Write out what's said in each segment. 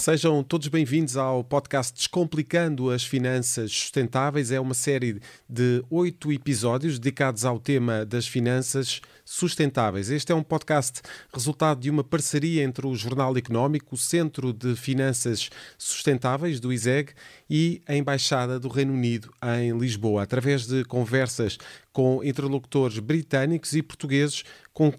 Sejam todos bem-vindos ao podcast Descomplicando as Finanças Sustentáveis. É uma série de 8 episódios dedicados ao tema das finanças sustentáveis. Este é um podcast resultado de uma parceria entre o Jornal Económico, o Centro de Finanças Sustentáveis do ISEG e a Embaixada do Reino Unido em Lisboa, através de conversas com interlocutores britânicos e portugueses com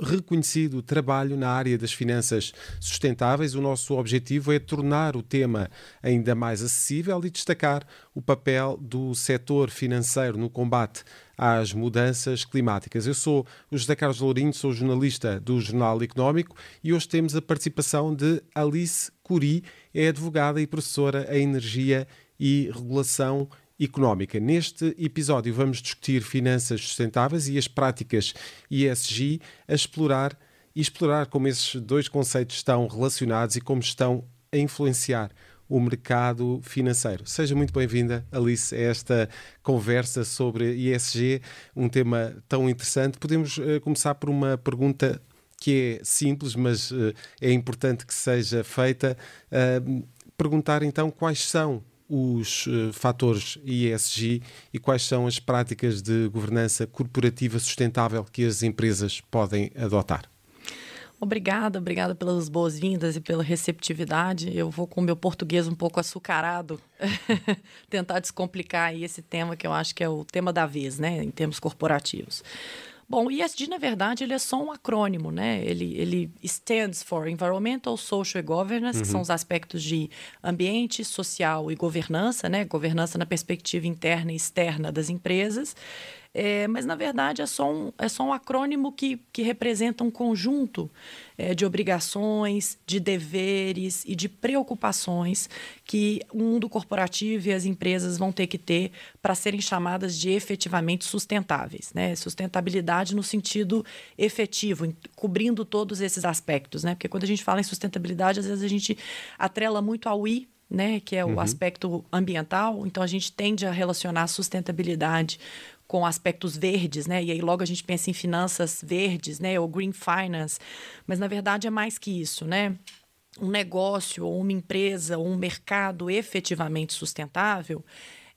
reconhecido trabalho na área das finanças sustentáveis. O nosso objetivo é tornar o tema ainda mais acessível e destacar o papel do setor financeiro no combate às mudanças climáticas. Eu sou o José Carlos Lourinho, sou jornalista do Jornal Económico e hoje temos a participação de Alice Curi, é advogada e professora em Energia e Regulação Económica. Neste episódio vamos discutir finanças sustentáveis e as práticas ESG, a explorar como esses dois conceitos estão relacionados e como estão a influenciar o mercado financeiro. Seja muito bem-vinda, Alice, a esta conversa sobre ESG, um tema tão interessante. Podemos começar por uma pergunta que é simples, mas é importante que seja feita. Perguntar então quais são os fatores ESG e quais são as práticas de governança corporativa sustentável que as empresas podem adotar. Obrigada pelas boas-vindas e pela receptividade. Eu vou com o meu português um pouco açucarado tentar descomplicar aí esse tema que eu acho que é o tema da vez, né, em termos corporativos. Bom, o ESG, na verdade, ele é só um acrônimo, né? Ele stands for Environmental, Social e Governance, que são os aspectos de ambiente, social e governança, né? Governança na perspectiva interna e externa das empresas. Mas, na verdade, é só um acrônimo que representa um conjunto de obrigações, de deveres e de preocupações que o mundo corporativo e as empresas vão ter que ter para serem chamadas de efetivamente sustentáveis, né? Sustentabilidade no sentido efetivo, cobrindo todos esses aspectos, né? Porque quando a gente fala em sustentabilidade, às vezes a gente atrela muito ao I, né? Que é o aspecto ambiental, então a gente tende a relacionar a sustentabilidade com aspectos verdes, né? E aí logo a gente pensa em finanças verdes, né? Ou green finance. Mas, na verdade, é mais que isso, né? Um negócio, ou uma empresa, ou um mercado efetivamente sustentável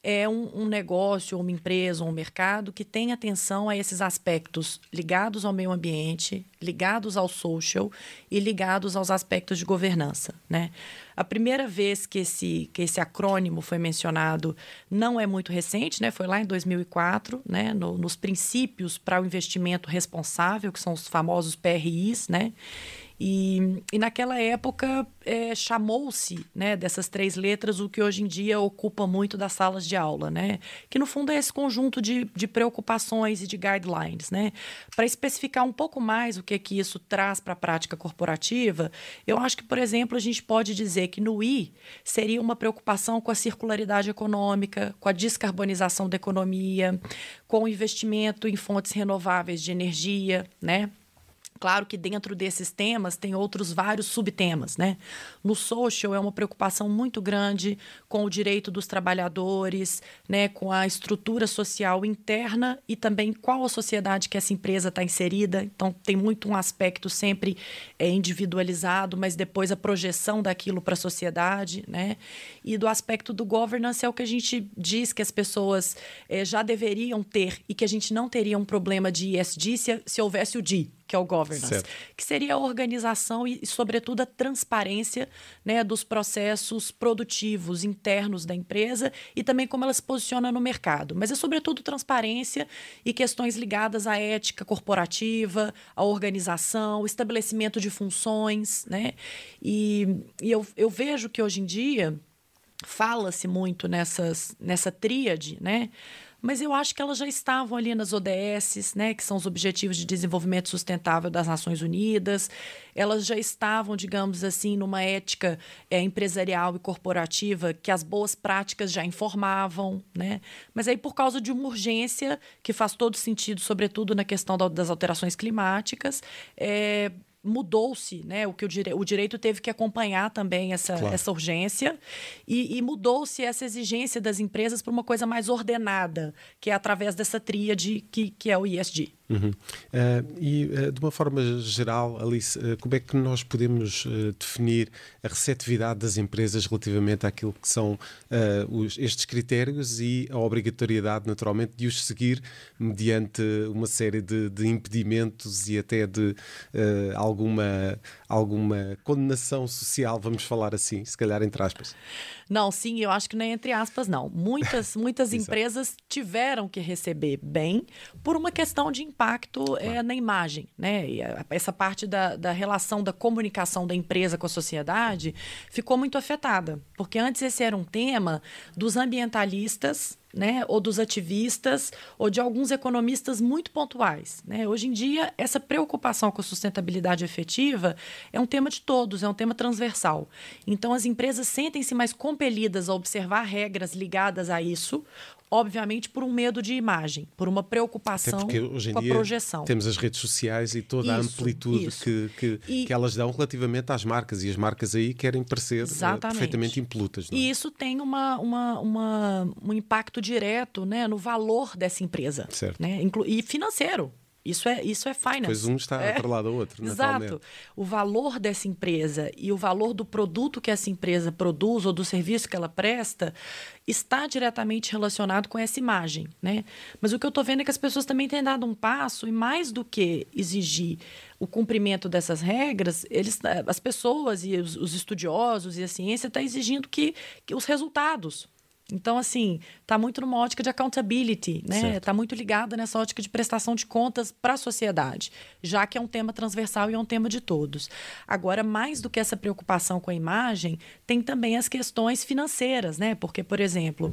é um negócio, ou uma empresa, ou um mercado que tem atenção a esses aspectos ligados ao meio ambiente, ligados ao social e ligados aos aspectos de governança, né? A primeira vez que esse acrônimo foi mencionado não é muito recente, né? Foi lá em 2004, né? Nos princípios para o investimento responsável, que são os famosos PRIs, né? E naquela época chamou-se, né, dessas 3 letras o que hoje em dia ocupa muito das salas de aula, né? Que no fundo é esse conjunto de preocupações e de guidelines, né? Para especificar um pouco mais o que isso traz para a prática corporativa, eu acho que, por exemplo, a gente pode dizer que no I seria uma preocupação com a circularidade econômica, com a descarbonização da economia, com o investimento em fontes renováveis de energia, né? Claro que dentro desses temas tem outros vários subtemas, né? No social é uma preocupação muito grande com o direito dos trabalhadores, né? Com a estrutura social interna e também qual a sociedade que essa empresa está inserida. Então, tem muito um aspecto sempre individualizado, mas depois a projeção daquilo para a sociedade, né? E do aspecto do governance é o que a gente diz que as pessoas já deveriam ter e que a gente não teria um problema de ESG se houvesse o D, que é o governance, certo, que seria a organização e, sobretudo, a transparência, né, dos processos produtivos internos da empresa e também como ela se posiciona no mercado. Mas é, sobretudo, transparência e questões ligadas à ética corporativa, à organização, estabelecimento de funções, né? E eu vejo que, hoje em dia, fala-se muito nessa tríade, né? Mas eu acho que elas já estavam ali nas ODS, né, que são os Objetivos de Desenvolvimento Sustentável das Nações Unidas. Elas já estavam, digamos assim, numa ética empresarial e corporativa que as boas práticas já informavam, né? Mas aí, por causa de uma urgência que faz todo sentido, sobretudo na questão das alterações climáticas, mudou-se, né? O direito teve que acompanhar também essa urgência e mudou-se essa exigência das empresas para uma coisa mais ordenada, que é através dessa tríade que é o ESG. De uma forma geral, Alice, como é que nós podemos definir a receptividade das empresas relativamente àquilo que são estes critérios e a obrigatoriedade, naturalmente, de os seguir mediante uma série de impedimentos e até de alguma condenação social, vamos falar assim, se calhar entre aspas? Não, sim, eu acho que nem entre aspas, não. Muitas empresas tiveram que receber bem por uma questão de impacto na imagem, né? E essa parte da relação da comunicação da empresa com a sociedade ficou muito afetada, porque antes esse era um tema dos ambientalistas, né, ou dos ativistas, ou de alguns economistas muito pontuais, né? Hoje em dia, essa preocupação com a sustentabilidade efetiva é um tema de todos, é um tema transversal. Então, as empresas sentem-se mais compelidas a observar regras ligadas a isso, obviamente por um medo de imagem, por uma preocupação com a projeção. Temos as redes sociais e toda a amplitude que elas dão relativamente às marcas, e as marcas aí querem parecer perfeitamente impolutas. Não é? E isso tem um impacto direto, né, no valor dessa empresa, né, e financeiro. Isso é finance. Pois um está atrelado ao outro, naturalmente. Exato. O valor dessa empresa e o valor do produto que essa empresa produz ou do serviço que ela presta está diretamente relacionado com essa imagem, né? Mas o que eu estou vendo é que as pessoas também têm dado um passo e mais do que exigir o cumprimento dessas regras, as pessoas e os estudiosos e a ciência estão exigindo que os resultados. Então, assim, está muito numa ótica de accountability, né? Está muito ligada nessa ótica de prestação de contas para a sociedade, já que é um tema transversal e é um tema de todos. Agora, mais do que essa preocupação com a imagem, tem também as questões financeiras, né? Porque, por exemplo,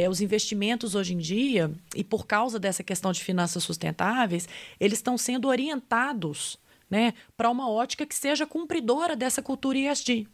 os investimentos hoje em dia, e por causa dessa questão de finanças sustentáveis, eles estão sendo orientados, né, para uma ótica que seja cumpridora dessa cultura ESG.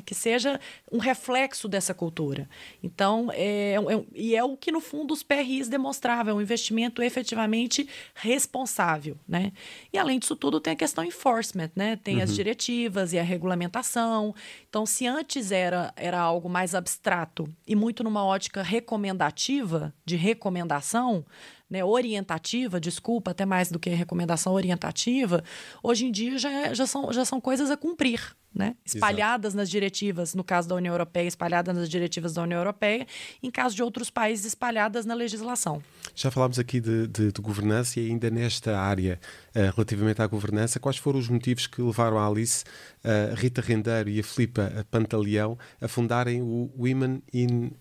Que seja um reflexo dessa cultura. Então, é o que, no fundo, os PRIs demonstravam, é um investimento efetivamente responsável, né? E, além disso tudo, tem a questão enforcement, né? Tem as diretivas e a regulamentação. Então, se antes era algo mais abstrato e muito numa ótica recomendativa, de recomendação, né, orientativa, desculpa, até mais do que recomendação orientativa, hoje em dia já são coisas a cumprir, né? Espalhadas nas diretivas, no caso da União Europeia, espalhadas nas diretivas da União Europeia, em caso de outros países, espalhadas na legislação. Já falámos aqui de governança e ainda nesta área, relativamente à governança, quais foram os motivos que levaram a Alice, a Rita Rendeiro e a Filipa Pantaleão a fundarem o Women in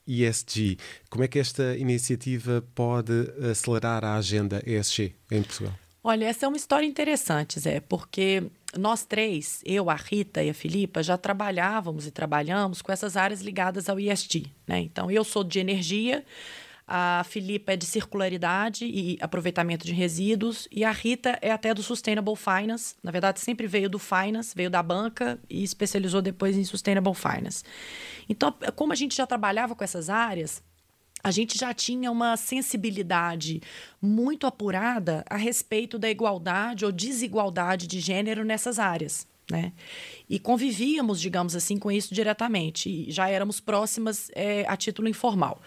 ESG? Como é que esta iniciativa pode acelerar a agenda ESG em Portugal? Olha, essa é uma história interessante, Zé, porque nós três, eu, a Rita e a Filipa, já trabalhávamos e trabalhamos com essas áreas ligadas ao ESG, né? Então, eu sou de energia, a Filipa é de circularidade e aproveitamento de resíduos, e a Rita é até do Sustainable Finance. Na verdade, sempre veio do Finance, veio da banca e especializou depois em Sustainable Finance. Então, como a gente já trabalhava com essas áreas, a gente já tinha uma sensibilidade muito apurada a respeito da igualdade ou desigualdade de gênero nessas áreas, né? E convivíamos, digamos assim, com isso diretamente. E já éramos próximas a título informal.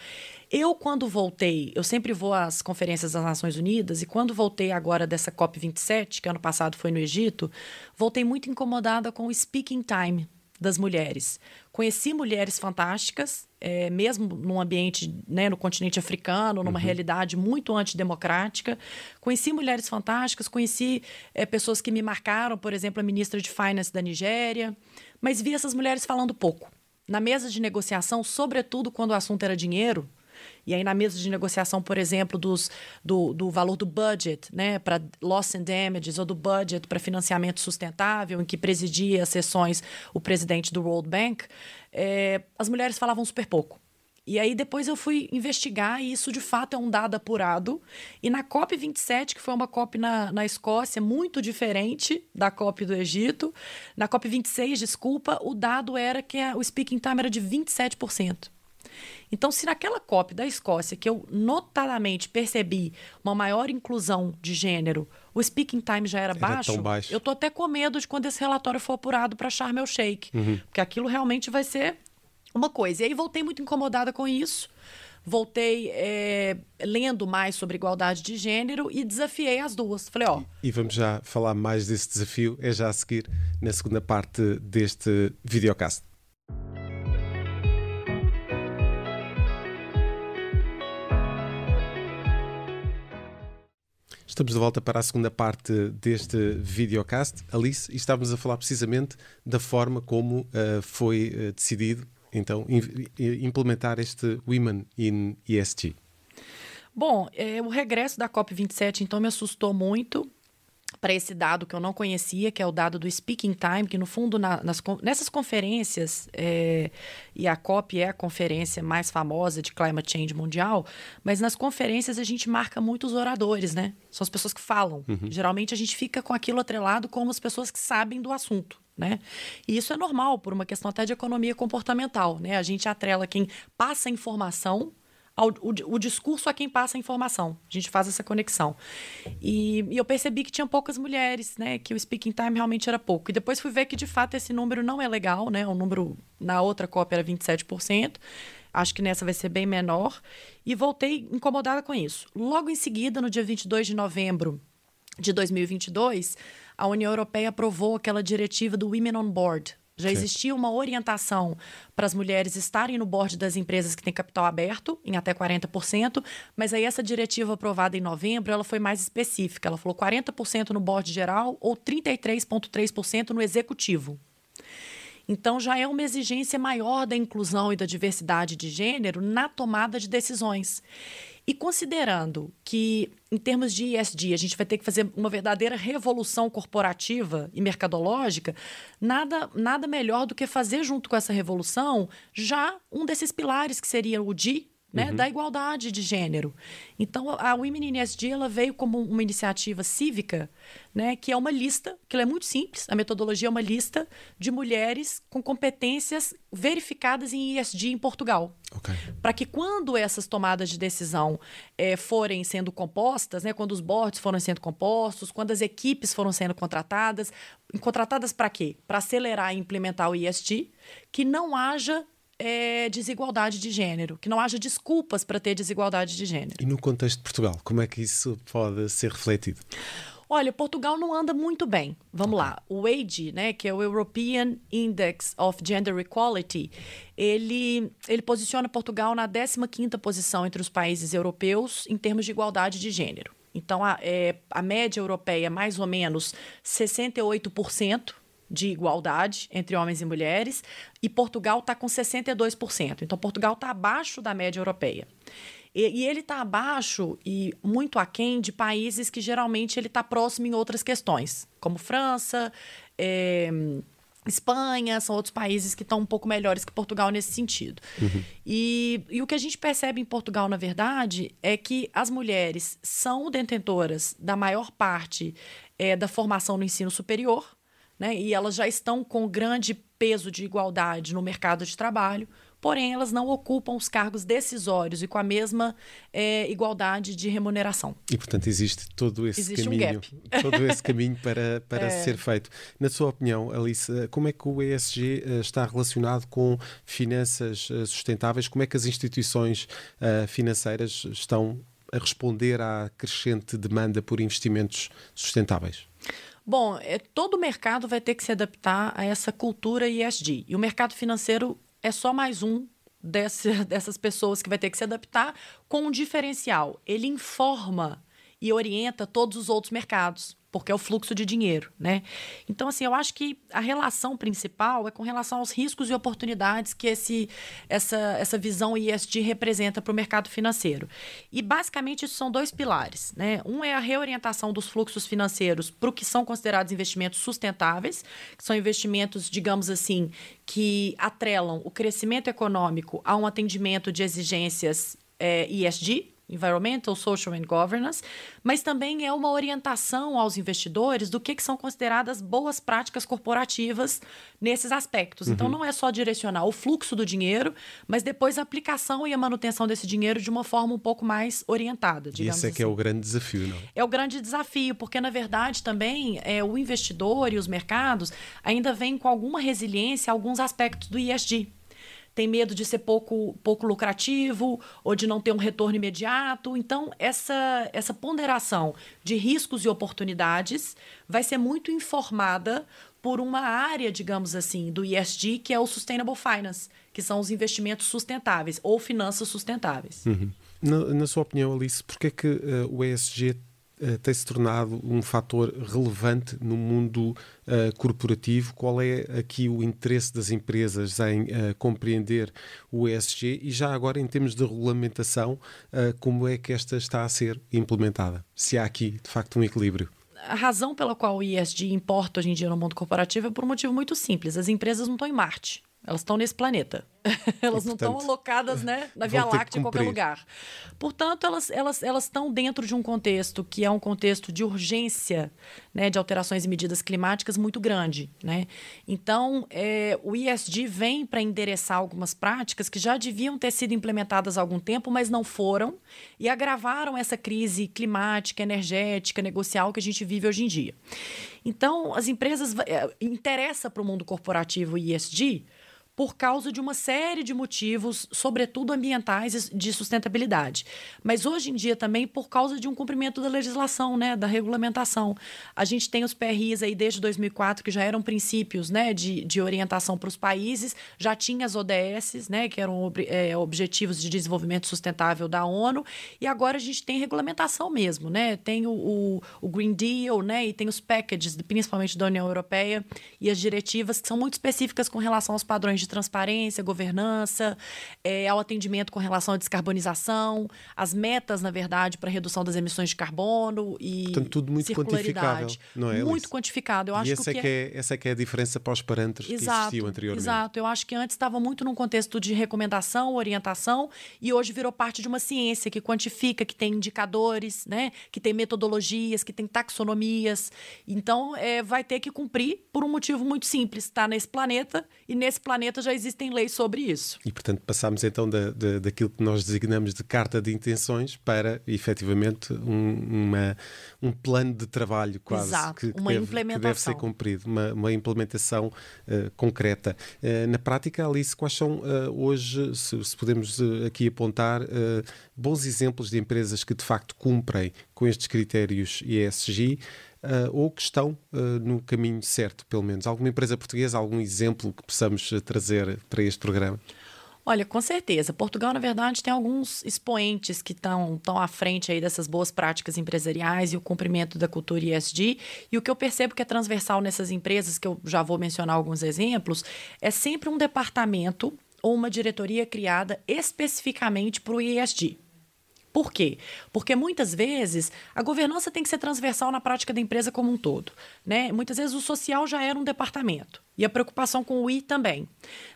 Eu, quando voltei, eu sempre vou às conferências das Nações Unidas, e quando voltei agora dessa COP27, que ano passado foi no Egito, voltei muito incomodada com o speaking time das mulheres. Conheci mulheres fantásticas, mesmo num ambiente, né, no continente africano, numa realidade muito antidemocrática. Conheci mulheres fantásticas, conheci pessoas que me marcaram, por exemplo, a ministra de Finance da Nigéria, mas vi essas mulheres falando pouco. Na mesa de negociação, sobretudo quando o assunto era dinheiro, e aí na mesa de negociação, por exemplo, do valor do budget, né, para loss and damages, ou do budget para financiamento sustentável, em que presidia as sessões o presidente do World Bank, as mulheres falavam super pouco. E aí depois eu fui investigar, e isso de fato é um dado apurado. E na COP27, que foi uma COP na Escócia, muito diferente da COP do Egito, na COP26, desculpa, o dado era que o speaking time era de 27%. Então, se naquela COP da Escócia, que eu notadamente percebi uma maior inclusão de gênero, o speaking time já era baixo, eu estou até com medo de quando esse relatório for apurado para Sharm el-Sheikh, porque aquilo realmente vai ser uma coisa. E aí voltei muito incomodada com isso, voltei lendo mais sobre igualdade de gênero e desafiei as duas. Falei, E vamos já falar mais desse desafio, é já a seguir, na segunda parte deste videocast. Estamos de volta para a segunda parte deste videocast, Alice, e estávamos a falar precisamente da forma como foi decidido, então, implementar este Women in ESG. Bom, o regresso da COP27, então, me assustou muito para esse dado que eu não conhecia, que é o dado do Speaking Time, que, no fundo, nessas conferências, e a COP é a conferência mais famosa de climate change mundial, mas nas conferências a gente marca muitos oradores, né? São as pessoas que falam. Geralmente a gente fica com aquilo atrelado como as pessoas que sabem do assunto, né? E isso é normal, por uma questão até de economia comportamental, né? A gente atrela quem passa informação o discurso a quem passa a informação. A gente faz essa conexão. E eu percebi que tinha poucas mulheres, né? Que o speaking time realmente era pouco. E depois fui ver que, de fato, esse número não é legal, né? O número na outra COP era 27%. Acho que nessa vai ser bem menor. E voltei incomodada com isso. Logo em seguida, no dia 22 de novembro de 2022, a União Europeia aprovou aquela diretiva do Women on Board. Já existia uma orientação para as mulheres estarem no board das empresas que têm capital aberto, em até 40%, mas aí essa diretiva aprovada em novembro, ela foi mais específica. Ela falou 40% no board geral ou 33,3% no executivo. Então, já é uma exigência maior da inclusão e da diversidade de gênero na tomada de decisões. E considerando que, em termos de ESG, a gente vai ter que fazer uma verdadeira revolução corporativa e mercadológica, nada melhor do que fazer, junto com essa revolução, já um desses pilares, que seria o D, né, da igualdade de gênero. Então, a Women in ESG ela veio como uma iniciativa cívica, né, que é uma lista, que ela é muito simples, a metodologia é uma lista de mulheres com competências verificadas em ESG em Portugal. Para que, quando essas tomadas de decisão forem sendo compostas, né, quando os boards foram sendo compostos, quando as equipes foram sendo contratadas para quê? Para acelerar e implementar o ESG, que não haja desigualdade de gênero, que não haja desculpas para ter desigualdade de gênero. E no contexto de Portugal, como é que isso pode ser refletido? Olha, Portugal não anda muito bem. Vamos lá. O WAGE, né, que é o European Index of Gender Equality, ele posiciona Portugal na 15ª posição entre os países europeus em termos de igualdade de gênero. Então, a média europeia é mais ou menos 68%, de igualdade entre homens e mulheres, e Portugal está com 62%. Então, Portugal está abaixo da média europeia. E ele está abaixo e muito aquém de países que geralmente ele está próximo em outras questões, como França, Espanha, são outros países que estão um pouco melhores que Portugal nesse sentido. E o que a gente percebe em Portugal, na verdade, é que as mulheres são detentoras da maior parte da formação no ensino superior, né? E elas já estão com grande peso de igualdade no mercado de trabalho, porém elas não ocupam os cargos decisórios e com a mesma igualdade de remuneração. E, portanto, existe todo esse caminho, um gap. todo esse caminho para ser feito. Na sua opinião, Alice, como é que o ESG está relacionado com finanças sustentáveis? Como é que as instituições financeiras estão a responder à crescente demanda por investimentos sustentáveis? Bom, todo o mercado vai ter que se adaptar a essa cultura ESG. E o mercado financeiro é só mais um dessas pessoas que vai ter que se adaptar com um diferencial. Ele informa e orienta todos os outros mercados, porque é o fluxo de dinheiro, né? Então, assim, eu acho que a relação principal é com relação aos riscos e oportunidades que essa visão ESG representa para o mercado financeiro. E, basicamente, isso são dois pilares, né? Um é a reorientação dos fluxos financeiros para o que são considerados investimentos sustentáveis, que são investimentos, digamos assim, que atrelam o crescimento econômico a um atendimento de exigências ESG, Environmental, Social and Governance, mas também é uma orientação aos investidores do que são consideradas boas práticas corporativas nesses aspectos. Então, não é só direcionar o fluxo do dinheiro, mas depois a aplicação e a manutenção desse dinheiro de uma forma um pouco mais orientada, digamos E esse assim. Que é o grande desafio, não? É o grande desafio, porque, na verdade, também o investidor e os mercados ainda vêm com alguma resiliência a alguns aspectos do ESG. tem medo de ser pouco lucrativo ou de não ter um retorno imediato. Então, essa ponderação de riscos e oportunidades vai ser muito informada por uma área, digamos assim, do ESG, que é o Sustainable Finance, que são os investimentos sustentáveis ou finanças sustentáveis. Uhum. Na sua opinião, Alice, por que é que o ESG tem se tornado um fator relevante no mundo corporativo? Qual é aqui o interesse das empresas em compreender o ESG e já agora em termos de regulamentação, como é que esta está a ser implementada? Se há aqui, de facto, um equilíbrio. A razão pela qual o ESG importa hoje em dia no mundo corporativo é por um motivo muito simples. As empresas não estão em Marte, elas estão nesse planeta. Elas não estão alocadas, né, na Via Láctea em qualquer lugar. Portanto, elas estão dentro de um contexto que é um contexto de urgência, né, de alterações e medidas climáticas muito grande, né? Então, o ESG vem para endereçar algumas práticas que já deviam ter sido implementadas há algum tempo, mas não foram, e agravaram essa crise climática, energética, negocial que a gente vive hoje em dia. Então, as empresas interessa para o mundo corporativo o ESG por causa de uma série de motivos, sobretudo ambientais e de sustentabilidade. Mas hoje em dia também por causa de um cumprimento da legislação, né, da regulamentação. A gente tem os PRIs aí desde 2004, que já eram princípios, né, de orientação para os países, já tinha as ODS, né, que eram Objetivos de Desenvolvimento Sustentável da ONU, e agora a gente tem regulamentação mesmo, né? Tem o Green Deal, né, e tem os packages, principalmente da União Europeia, e as diretivas que são muito específicas com relação aos padrões de transparência, governança, ao atendimento com relação à descarbonização, as metas, na verdade, para a redução das emissões de carbono e portanto, tudo muito quantificável, não é, muito quantificado. Eu acho essa é que é a diferença para os parâmetros que existiam anteriormente. Exato. Eu acho que antes estava muito num contexto de recomendação, orientação, e hoje virou parte de uma ciência que quantifica, que tem indicadores, né, que tem metodologias, que tem taxonomias. Então, vai ter que cumprir por um motivo muito simples. Está nesse planeta, e nesse planeta já existem leis sobre isso. E, portanto, passámos então daquilo que nós designamos de carta de intenções para, efetivamente, um plano de trabalho quase. Exato, que deve ser cumprido, uma implementação concreta. Na prática, Alice, quais são hoje, se podemos aqui apontar, bons exemplos de empresas que de facto cumprem com estes critérios ESG, ou que estão no caminho certo, pelo menos? Alguma empresa portuguesa, algum exemplo que possamos trazer para este programa? Olha, com certeza. Portugal, na verdade, tem alguns expoentes que estão à frente aí dessas boas práticas empresariais e o cumprimento da cultura ESG. E o que eu percebo que é transversal nessas empresas, que eu já vou mencionar alguns exemplos, é sempre um departamento ou uma diretoria criada especificamente para o ESG. Por quê? Porque muitas vezes a governança tem que ser transversal na prática da empresa como um todo, né? Muitas vezes o social já era um departamento e a preocupação com o I também.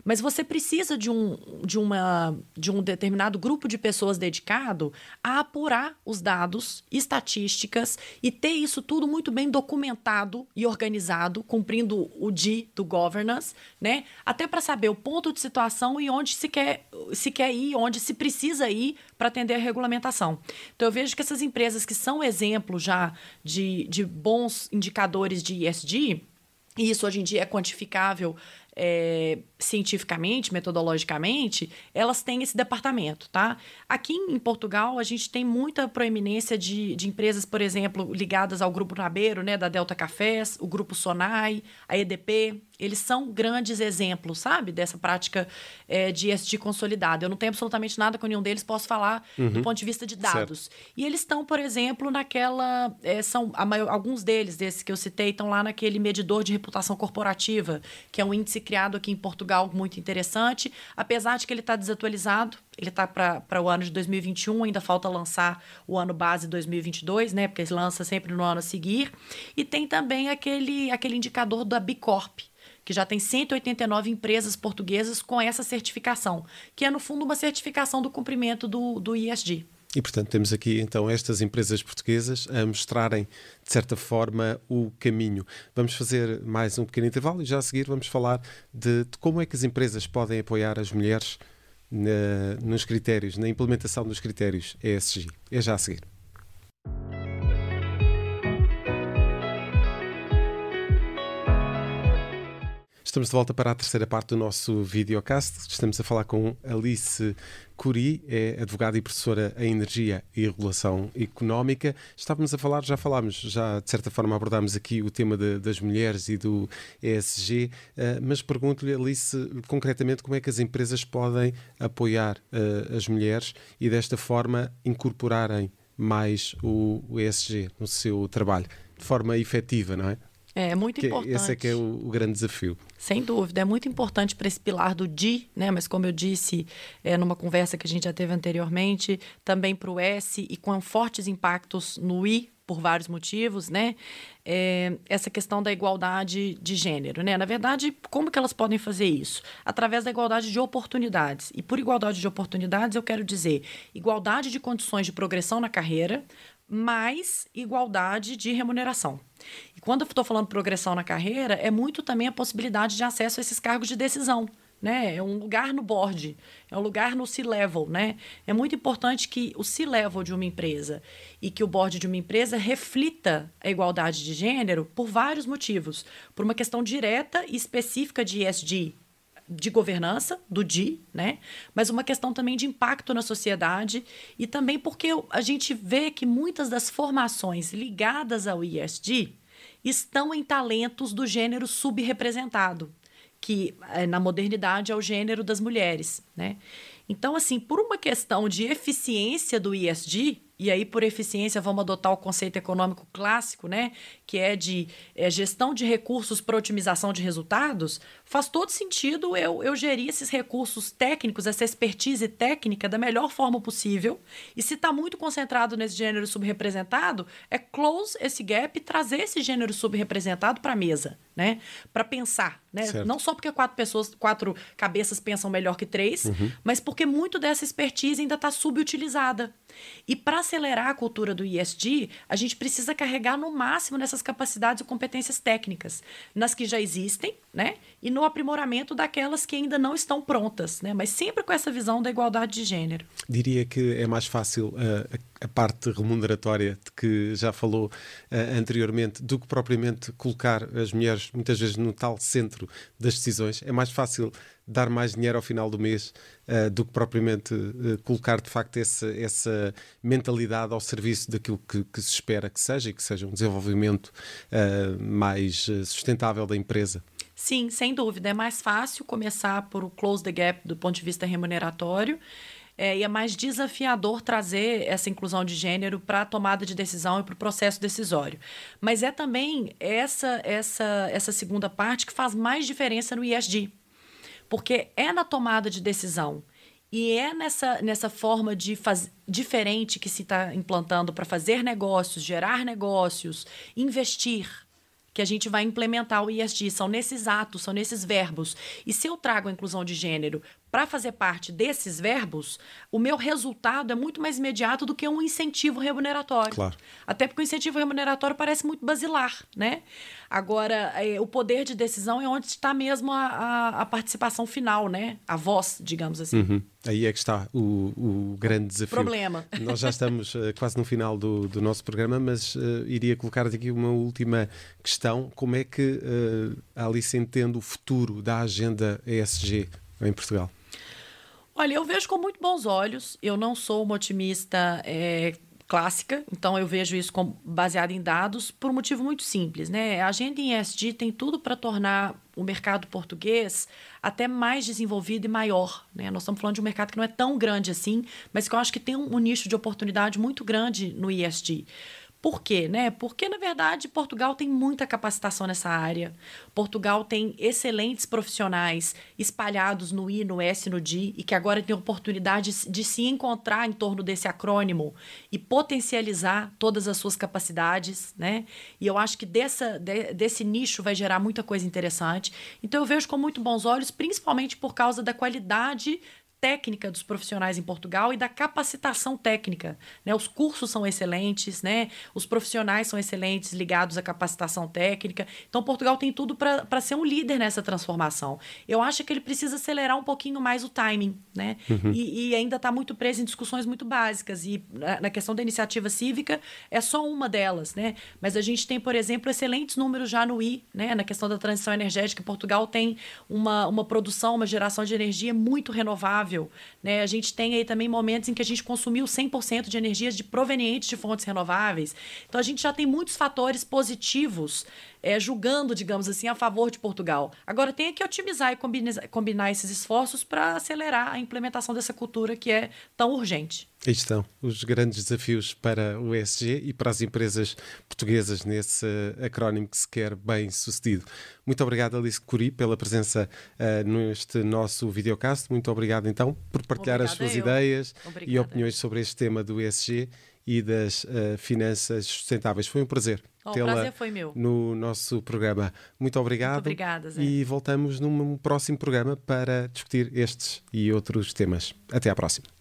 Mas você precisa de um determinado grupo de pessoas dedicado a apurar os dados, estatísticas e ter isso tudo muito bem documentado e organizado, cumprindo o D do governance, né? Até para saber o ponto de situação e onde se quer ir, onde se precisa ir para atender a regulamentação. Então, eu vejo que essas empresas que são exemplos já de bons indicadores de ESG, e isso hoje em dia é quantificável cientificamente, metodologicamente, elas têm esse departamento, tá? Aqui em Portugal, a gente tem muita proeminência de empresas, por exemplo, ligadas ao Grupo Nabeiro, né, da Delta Cafés, o Grupo Sonai, a EDP. Eles são grandes exemplos, sabe, dessa prática de ESG consolidada. Eu não tenho absolutamente nada com nenhum deles, posso falar do ponto de vista de dados. Certo. E eles estão, por exemplo, naquela... alguns deles, desses que eu citei, estão lá naquele medidor de reputação corporativa, que é um índice criado aqui em Portugal muito interessante, apesar de que ele está desatualizado. Ele está para o ano de 2021, ainda falta lançar o ano base 2022, né? Porque ele lança sempre no ano a seguir. E tem também aquele indicador da B Corp, que já tem 189 empresas portuguesas com essa certificação, que é, no fundo, uma certificação do cumprimento do ESG. E, portanto, temos aqui, então, estas empresas portuguesas a mostrarem, de certa forma, o caminho. Vamos fazer mais um pequeno intervalo e já a seguir vamos falar de como é que as empresas podem apoiar as mulheres nos critérios, na implementação dos critérios ESG. É já a seguir. Estamos de volta para a terceira parte do nosso videocast. Estamos a falar com Alice Khoury, é advogada e professora em Energia e Regulação Económica. Estávamos a falar, já de certa forma abordámos aqui o tema das mulheres e do ESG, mas pergunto-lhe, Alice, concretamente, como é que as empresas podem apoiar as mulheres e desta forma incorporarem mais o ESG no seu trabalho, de forma efetiva, não é? É muito importante. Esse é que é o grande desafio. Sem dúvida, é muito importante para esse pilar do D, né? Mas como eu disse numa conversa que a gente já teve anteriormente, também para o S e com fortes impactos no I, por vários motivos, né? Essa questão da igualdade de gênero, né? Na verdade, como que elas podem fazer isso? Através da igualdade de oportunidades. E por igualdade de oportunidades, eu quero dizer igualdade de condições de progressão na carreira, mais igualdade de remuneração. E quando eu estou falando progressão na carreira, é muito também a possibilidade de acesso a esses cargos de decisão, né? É um lugar no board, é um lugar no C-level, né? É muito importante que o C-level de uma empresa e que o board de uma empresa reflita a igualdade de gênero por vários motivos. Por uma questão direta e específica de ESG, de governança, do D, né? Mas uma questão também de impacto na sociedade e também porque a gente vê que muitas das formações ligadas ao ESG estão em talentos do gênero subrepresentado, que na modernidade é o gênero das mulheres, né? Então, assim, por uma questão de eficiência do ESG, e aí por eficiência vamos adotar o conceito econômico clássico, né? Que é de gestão de recursos para otimização de resultados, faz todo sentido eu gerir esses recursos técnicos, essa expertise técnica da melhor forma possível. E se está muito concentrado nesse gênero subrepresentado, é close esse gap e trazer esse gênero subrepresentado para a mesa, né? Para pensar, né? Não só porque quatro cabeças pensam melhor que três, mas porque muito dessa expertise ainda está subutilizada. E para acelerar a cultura do ESG, a gente precisa carregar no máximo nessas capacidades e competências técnicas, nas que já existem, né? E no aprimoramento daquelas que ainda não estão prontas, né? Mas sempre com essa visão da igualdade de gênero. Diria que é mais fácil a parte remuneratória de que já falou anteriormente do que propriamente colocar as mulheres muitas vezes no tal centro das decisões. É mais fácil dar mais dinheiro ao final do mês do que propriamente colocar de facto essa mentalidade ao serviço daquilo que se espera que seja e que seja um desenvolvimento mais sustentável da empresa. Sim, sem dúvida. É mais fácil começar por close the gap do ponto de vista remuneratório e é mais desafiador trazer essa inclusão de gênero para a tomada de decisão e para o processo decisório. Mas é também essa segunda parte que faz mais diferença no ESG. Porque é na tomada de decisão e é nessa forma diferente que se está implantando para fazer negócios, gerar negócios, investir, que a gente vai implementar o ESG. São nesses atos, são nesses verbos. E se eu trago a inclusão de gênero para fazer parte desses verbos, o meu resultado é muito mais imediato do que um incentivo remuneratório. Claro. Até porque o incentivo remuneratório parece muito basilar, né? Agora, o poder de decisão é onde está mesmo a participação final, né? A voz, digamos assim. Aí é que está o grande desafio. Problema. Nós já estamos quase no final do nosso programa, mas iria colocar aqui uma última questão. Como é que a Alice entende o futuro da agenda ESG em Portugal? Olha, eu vejo com muito bons olhos. Eu não sou uma otimista clássica, então eu vejo isso baseado em dados por um motivo muito simples, né? A agenda em ESG tem tudo para tornar o mercado português até mais desenvolvido e maior, né? Nós estamos falando de um mercado que não é tão grande assim, mas que eu acho que tem um nicho de oportunidade muito grande no ESG. Por quê? Né? Porque, na verdade, Portugal tem muita capacitação nessa área. Portugal tem excelentes profissionais espalhados no I, no S, no D, e que agora tem a oportunidade de se encontrar em torno desse acrônimo e potencializar todas as suas capacidades, né? E eu acho que desse nicho vai gerar muita coisa interessante. Então, eu vejo com muito bons olhos, principalmente por causa da qualidade técnica dos profissionais em Portugal e da capacitação técnica, né? Os cursos são excelentes, né? Os profissionais são excelentes ligados à capacitação técnica. Então, Portugal tem tudo para ser um líder nessa transformação. Eu acho que ele precisa acelerar um pouquinho mais o timing, né? E ainda está muito preso em discussões muito básicas. E na questão da iniciativa cívica, é só uma delas, né? Mas a gente tem, por exemplo, excelentes números já no I, né? Na questão da transição energética, Portugal tem uma produção, uma geração de energia muito renovável. Né? A gente tem aí também momentos em que a gente consumiu 100% de energias provenientes de fontes renováveis. Então, a gente já tem muitos fatores positivos julgando, digamos assim, a favor de Portugal. Agora, tem que otimizar e combinar esses esforços para acelerar a implementação dessa cultura que é tão urgente. Aí estão os grandes desafios para o ESG e para as empresas portuguesas nesse acrónimo que se quer bem sucedido. Muito obrigado, Alice Curi, pela presença neste nosso videocast. Muito obrigado, então, por partilhar as suas ideias e opiniões sobre este tema do ESG e das finanças sustentáveis. Foi um prazer tê-la prazer foi meu. No nosso programa. Muito obrigado. Muito obrigada, Zé. E voltamos num próximo programa para discutir estes e outros temas. Até à próxima.